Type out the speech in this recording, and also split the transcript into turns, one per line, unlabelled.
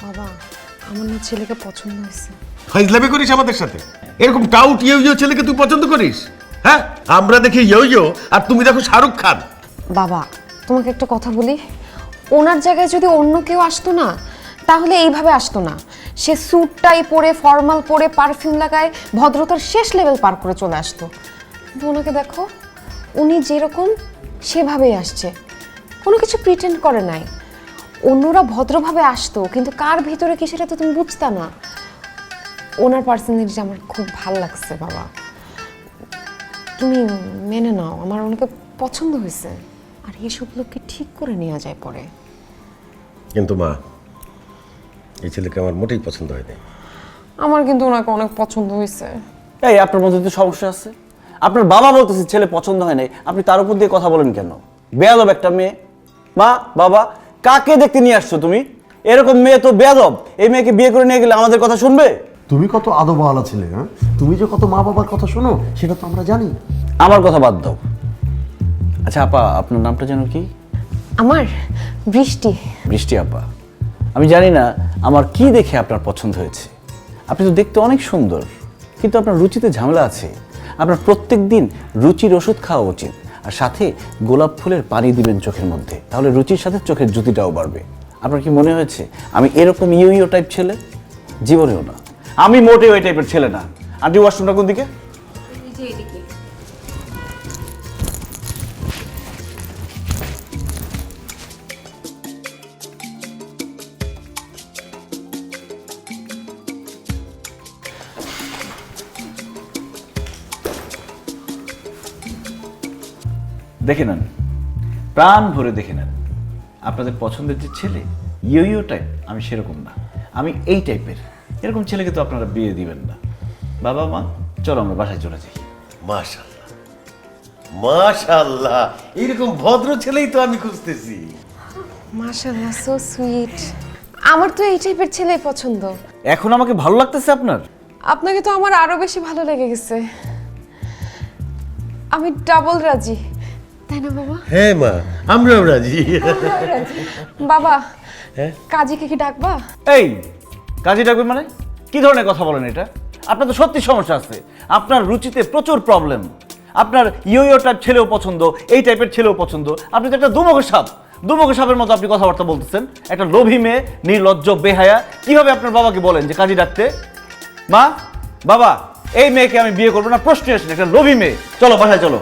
বাবা, আমার না ছেলেকে পছন্দ হয়েছে।
ফাইজলামি করিস আমাদের সাথে? এরকম টাউট ইয়ো ইয়ো ছেলেকে তুই পছন্দ করিস? হ্যাঁ, আমরা দেখি ইয়ো ইয়ো আর তুমি দেখো শাহরুখ খান।
বাবা, তোমাকে একটা কথা বলি, ওনার জায়গায় যদি অন্য কেউ আসতো না তাহলে এইভাবে আসতো না। সে স্যুটটাই পরে, ফর্মাল পরে, পারফিউম লাগায় ভদ্রতার শেষ লেভেল পার করে চলে আসতো। কিন্তু ওনাকে দেখো, উনি যেরকম সেভাবেই আসছে, কোনো কিছু প্রিটেন্ড করে নাই। অন্যরা ভদ্রভাবে আসতো, কিন্তু কার ভিতরে কি সেটা তো তুমি বুঝতা না। ওনার পার্সোনালিটি আমার খুব ভালো লাগছে বাবা, তুমি মেনে নাও, আমার ওনাকে পছন্দ হয়েছে। আর এসব লোককে ঠিক করে নেওয়া যায় পরে।
কিন্তু মা, এই ছেলেকে আমার মোটেই পছন্দ হয়নি।
আমার কিন্তু ওনাকে অনেক পছন্দ হয়েছে।
এই আপনার মধ্যে তো সমস্যা আছে। আপনার বাবা বলতেছে ছেলে পছন্দ হয় নাই, আপনি তার উপর দিয়ে কথা বলেন কেন? বেয়াদব একটা মেয়ে। মা বাবা, কাকে দেখতে নিয়ে আসছো তুমি? এরকম মেয়ে তো বেয়াদব। এই মেয়েকে বিয়ে করে নিয়ে গেলে আমাদের কথা শুনবে?
তুমি কত আদবওয়ালা ছেলে, হ্যাঁ? তুমি যে কত মা বাবার কথা শোনো সেটা তো আমরা জানি।
আমার কথা বাদ দাও। আচ্ছা আপা, আপনার নামটা যেন কি?
আমার বৃষ্টি।
বৃষ্টি আপা, আমি জানি না আমার কি দেখে আপনার পছন্দ হয়েছে। আপনি তো দেখতে অনেক সুন্দর, কিন্তু আপনার রুচিতে ঝামেলা আছে। আপনার প্রত্যেক দিন রুচির ওষুধ খাওয়া উচিত, আর সাথে গোলাপ ফুলের পানি দিবেন চোখের মধ্যে, তাহলে রুচির সাথে চোখের জ্যোতিটাও বাড়বে। আপনার কি মনে হয়েছে আমি এরকম ইউ ইউ টাইপ ছেলে? জীবনেও না, আমি মোটেও এই টাইপের ছেলে না। আন্টি, ওয়াশরুমটা কোন দিকে? দেখে নেন, প্রাণ ভরে দেখে নেন। আপনাদের পছন্দের যে ছেলে ইয়ো ইয়ো টাইপ, আমি সেরকম না, আমি এই টাইপের। এরকম ছেলেকে তো আপনারা বিয়ে দিবেন না। বাবা মা, চলো আমরা বাসায় চলে যাই।
মাশাআল্লাহ, মাশাআল্লাহ, এইরকম ভদ্র ছেলেই তো আমি খুঁজতেছি।
মাশাআল্লাহ, সো সুইট। আমার তো এই টাইপের ছেলেই পছন্দ।
এখন আমাকে ভালো লাগতেছে আপনার?
আপনাকে তো আমার আরো বেশি ভালো লেগে গেছে। আমি ডাবল রাজি, তাই না বাবা?
হ্যাঁ মা, আমরাও রাজি।
বাবা, কাজীকে কি ডাকবা?
এই কাজী ডাকবেন মানে? কি ধরনের কথা বলেন এটা? আপনার তো সত্যি সমস্যা আছে। আপনার রুচিতে প্রচুর প্রবলেম। আপনার ইয়ো ইয়ো টাইপ ছেলেও পছন্দ, এই টাইপের ছেলেও পছন্দ। আপনি তো একটা দুমুখো সাপ। দুমুখো সাপের মতো আপনি কথাবার্তা বলতেছেন। একটা লোভী মেয়ে, নির্লজ্জ, বেহায়া। কিভাবে আপনার বাবাকে বলেন যে কাজী ডাকতে? মা বাবা, এই মেয়েকে আমি বিয়ে করবো না, প্রশ্নই আসে না। একটা লোভী মেয়ে। চলো বাসায় চলো।